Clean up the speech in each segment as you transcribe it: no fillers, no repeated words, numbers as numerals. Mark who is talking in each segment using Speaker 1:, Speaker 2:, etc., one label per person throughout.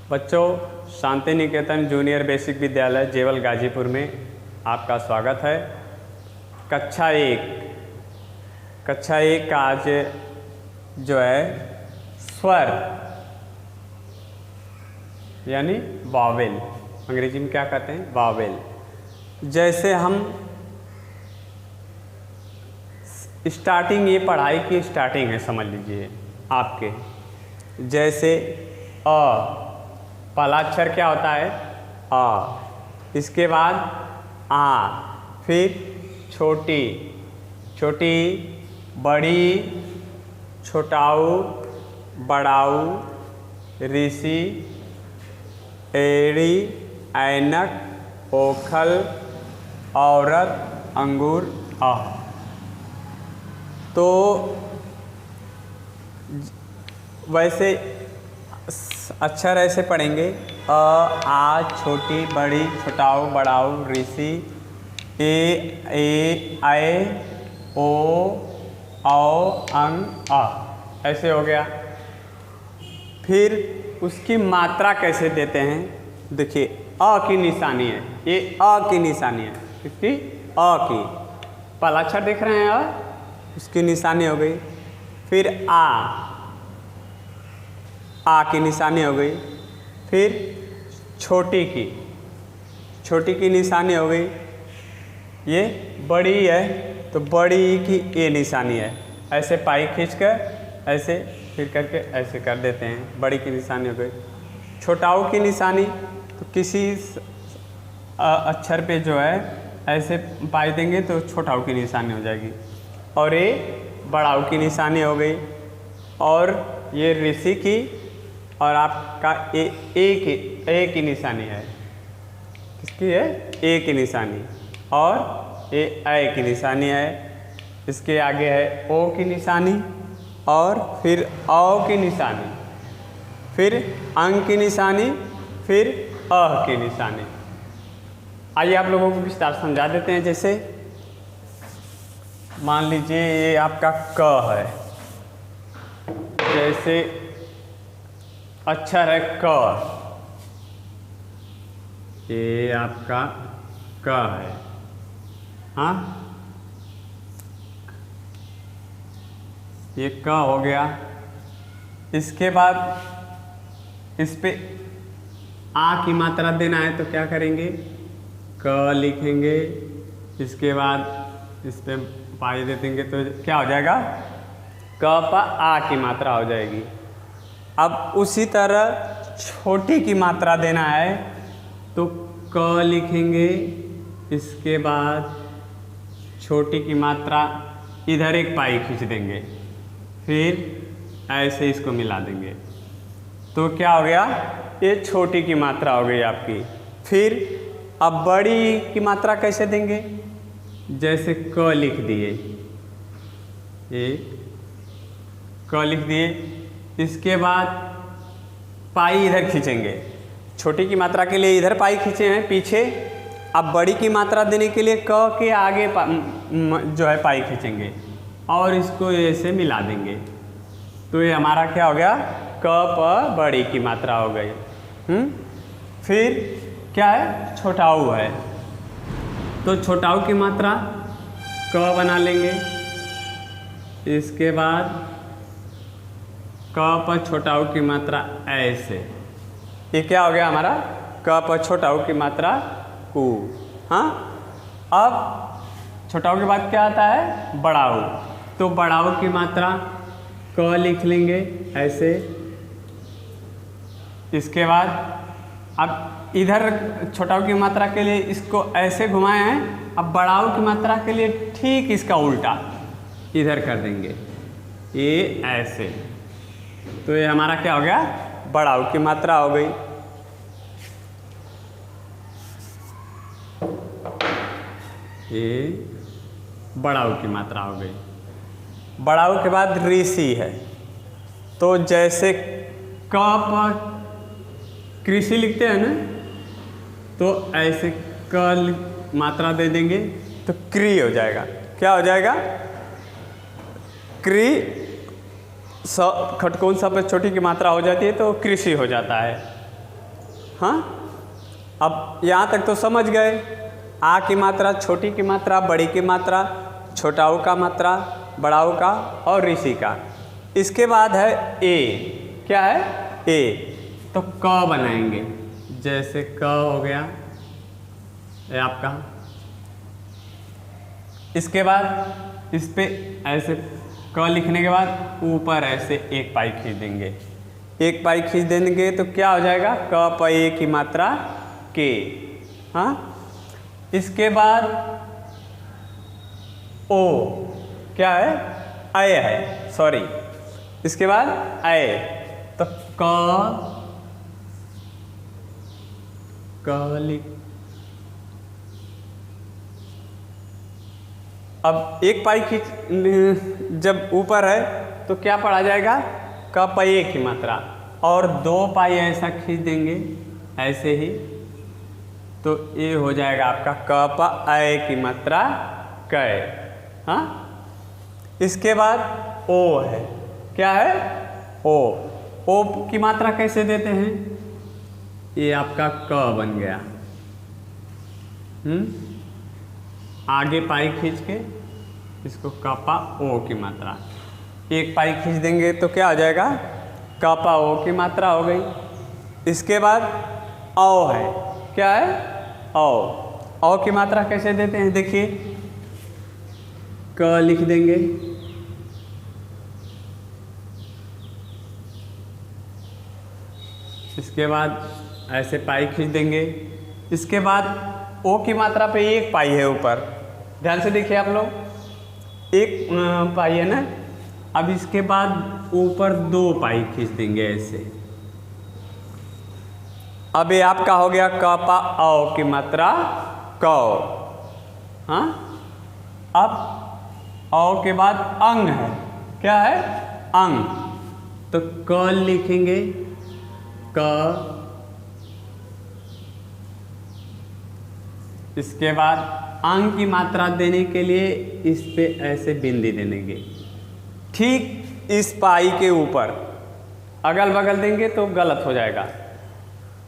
Speaker 1: बच्चों, Shanti Niketan junior basic विद्यालय जेवल गाजीपुर में आपका स्वागत है। कक्षा एक का आज जो है स्वर यानी वावेल, अंग्रेजी में क्या कहते हैं, वावेल। जैसे हम स्टार्टिंग, ये पढ़ाई की स्टार्टिंग है समझ लीजिए आपके। जैसे अ, पहला अक्षर क्या होता है, अ। इसके बाद आ, फिर छोटी, बड़ी, छोटाऊ, बड़ाऊ, ऋषि, एड़ी, ऐनक, ओखल, औरत, अंगूर, अ। तो वैसे अक्षर ऐसे पढ़ेंगे, अ, आ, छोटी, बड़ी, छोटाऊ, बड़ाऊ, ऋषि, ए, ऐ, ओ, औ, अं, अ। ऐसे हो गया। फिर उसकी मात्रा कैसे देते हैं, देखिए अ की निशानी है, ये अ की निशानी है, किसकी, अ की। पहला अक्षर देख रहे हैं अ, उसकी निशानी हो गई। फिर आ की निशानी हो गई। फिर छोटी की निशानी हो गई। ये बड़ी है तो बड़ी की ये निशानी है। ऐसे पाई खींचकर ऐसे फिर करके ऐसे कर देते हैं, बड़ी की निशानी हो गई। छोटाऊ की निशानी तो किसी अक्षर पे जो है ऐसे पाई देंगे तो छोटाऊ की निशानी हो जाएगी। और ये बड़ाऊ की निशानी हो गई। और ये ऋषि की, और आपका ए की निशानी है, किसकी है, ए की निशानी। और ये ऐ की निशानी है। इसके आगे है ओ की निशानी, और फिर औ की निशानी, फिर अंग की निशानी, फिर अ की निशानी। आइए आप लोगों को विस्तार समझा देते हैं। जैसे मान लीजिए ये आपका क है, जैसे अक्षर है क, ये आपका क है, हाँ, ये क हो गया। इसके बाद इस पे आ की मात्रा देना है तो क्या करेंगे, क लिखेंगे। इसके बाद इस पे पाई दे देंगे तो क्या हो जाएगा, क पर आ की मात्रा हो जाएगी। अब उसी तरह छोटी की मात्रा देना है तो क लिखेंगे। इसके बाद छोटी की मात्रा इधर एक पाई खींच देंगे, फिर ऐसे इसको मिला देंगे तो क्या हो गया, ये छोटी की मात्रा हो गई आपकी। फिर अब बड़ी की मात्रा कैसे देंगे, जैसे क लिख दिए, ये क लिख दिए। इसके बाद पाई इधर खींचेंगे, छोटी की मात्रा के लिए इधर पाई खींचे हैं पीछे। अब बड़ी की मात्रा देने के लिए क के आगे जो है पाई खींचेंगे और इसको ऐसे मिला देंगे तो ये हमारा क्या हो गया, क प बड़ी की मात्रा हो गई। फिर क्या है, छोटाऊ है तो छोटाऊ की मात्रा क बना लेंगे। इसके बाद क पर छोटाऊ की मात्रा ऐसे, ये क्या हो गया हमारा, क पर छोटाऊ की मात्रा कु। हाँ, अब छोटाऊ के बाद क्या आता है, बड़ाऊ, तो बड़ाऊ की मात्रा क लिख लेंगे ऐसे। इसके बाद अब इधर छोटाऊ की मात्रा के लिए इसको ऐसे घुमाए हैं, अब बड़ाऊ की मात्रा के लिए ठीक इसका उल्टा इधर कर देंगे, ये ऐसे। तो ये हमारा क्या हो गया, बड़ाऊ की मात्रा हो गई। ये बड़ाऊ की मात्रा हो गई। बड़ाऊ के बाद ऋषि है तो जैसे क पर कृषि लिखते हैं ना, तो ऐसे क मात्रा दे देंगे तो क्री हो जाएगा। क्या हो जाएगा, क्री। खटकौन सा पर छोटी की मात्रा हो जाती है तो कृषि हो जाता है। हाँ, अब यहाँ तक तो समझ गए। आ की मात्रा, छोटी की मात्रा, बड़ी की मात्रा, छोटा ऊ का मात्रा, बड़ा ऊ का और ऋषि का। इसके बाद है ए। क्या है? ए। तो क बनाएंगे, जैसे क हो गया ये आपका। इसके बाद इस पे ऐसे क लिखने के बाद ऊपर ऐसे एक पाई खींच देंगे। एक पाई खींच देंगे तो क्या हो जाएगा? क प ए की मात्रा के। हाँ, इसके बाद ओ। क्या है? अय है, सॉरी। इसके बाद अय। तो क लिख। अब एक पाई खींच जब ऊपर है तो क्या पढ़ा जाएगा? क प ए की मात्रा, और 2 पाई ऐसा खींच देंगे ऐसे ही, तो ये हो जाएगा आपका क प अय की मात्रा कै। हाँ, इसके बाद ओ है। क्या है? ओ। ओ की मात्रा कैसे देते हैं? ये आपका क बन गया। आगे पाई खींच के इसको कपा ओ की मात्रा, एक पाई खींच देंगे तो क्या हो जाएगा? कपा ओ की मात्रा हो गई। इसके बाद औ है। क्या है? औ की मात्रा कैसे देते हैं? देखिए, क लिख देंगे, इसके बाद ऐसे पाई खींच देंगे। इसके बाद ओ की मात्रा पे एक पाई है ऊपर, ध्यान से देखिए आप लोग, एक पाई है ना। अब इसके बाद ऊपर 2 पाई खींच देंगे ऐसे। अब ये आपका हो गया क पा औ की मात्रा कौ। हाँ, अब औ के बाद अंग है। क्या है? अंग। तो क लिखेंगे, क। इसके बाद अंग की मात्रा देने के लिए इस पे ऐसे बिंदी देंगे, ठीक इस पाई के ऊपर। अगल बगल देंगे तो गलत हो जाएगा।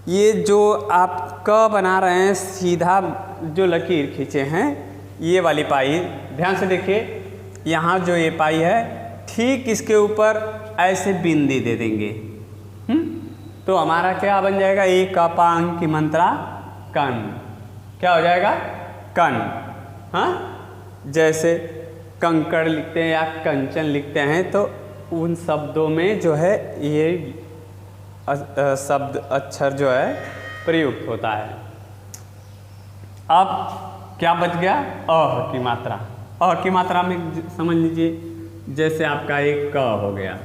Speaker 1: ये जो आप क बना रहे हैं, सीधा जो लकीर खींचे हैं, ये वाली पाई ध्यान से देखिए, यहाँ जो ये पाई है ठीक इसके ऊपर ऐसे बिंदी दे देंगे। तो हमारा क्या बन जाएगा? एक अंग की मात्रा कन। क्या हो जाएगा? कन। हाँ, जैसे कंकड़ लिखते हैं या कंचन लिखते हैं तो उन शब्दों में जो है ये शब्द अक्षर जो है प्रयुक्त होता है। अब क्या बच गया? अ की मात्रा। अ की मात्रा में समझ लीजिए, जैसे आपका एक क हो गया।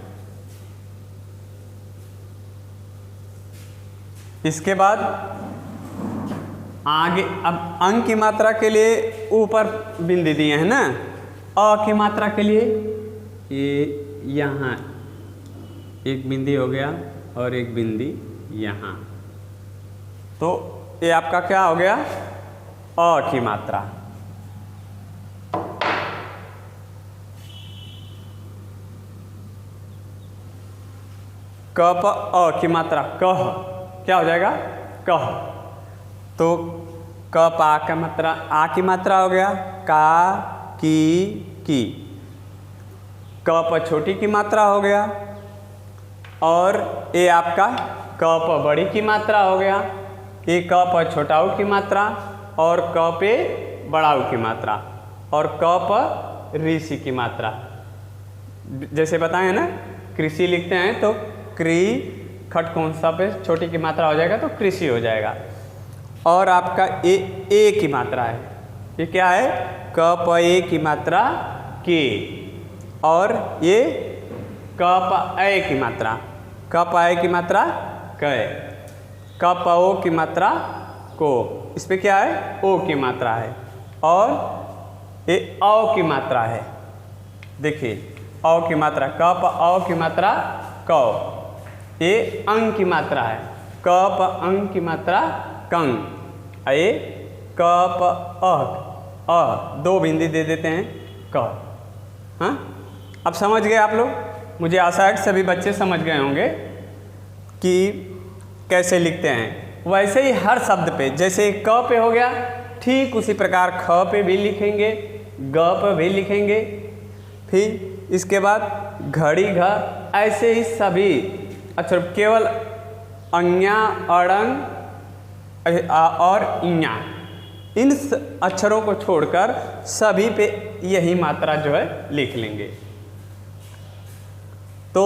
Speaker 1: इसके बाद आगे, अब अंग की मात्रा के लिए ऊपर बिंदी दिए हैं ना। अ की मात्रा के लिए ये यहाँ एक बिंदी हो गया और एक बिंदी यहाँ। तो ये आपका क्या हो गया? अ की मात्रा। क प अ की मात्रा कह। क्या हो जाएगा? कह। तो क पा का मात्रा, आ की मात्रा हो गया का, की। क प छोटी की मात्रा हो गया, और ये आपका क प बड़ी की मात्रा हो गया। ये क प छोटा ऊ की मात्रा, और क पे बड़ा ऊ की मात्रा, और क प ऋषि की मात्रा। जैसे बताए ना, कृषि लिखते हैं तो क्री खट कौन सा पे छोटी की मात्रा हो जाएगा तो कृषि हो जाएगा। और आपका ए की मात्रा है। ये क्या है? क प ए की मात्रा के, और ये क प ए की मात्रा, क प ए की मात्रा कै, क प ओ की मात्रा को। इस पे क्या है? ओ की मात्रा है, और ये औ की मात्रा है। देखिए, औ की मात्रा, क प औ की मात्रा कौ। ये अंग की मात्रा है, क प अंग की मात्रा कंग। ये क प अ 2 बिंदी दे देते हैं क। हाँ, अब समझ गए आप लोग? मुझे आशा है कि सभी बच्चे समझ गए होंगे कि कैसे लिखते हैं। वैसे ही हर शब्द पे, जैसे क पे हो गया ठीक उसी प्रकार ख पे भी लिखेंगे, ग पे भी लिखेंगे, फिर इसके बाद घड़ी घ, ऐसे ही सभी अक्षर, केवल अंज्ञा अड़ंग और इञा, इन अक्षरों को छोड़कर सभी पे यही मात्रा जो है लिख लेंगे। तो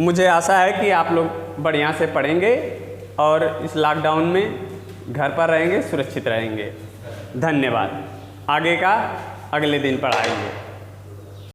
Speaker 1: मुझे आशा है कि आप लोग बढ़िया से पढ़ेंगे और इस लॉकडाउन में घर पर रहेंगे, सुरक्षित रहेंगे। धन्यवाद। आगे का अगले दिन पढ़ाएंगे।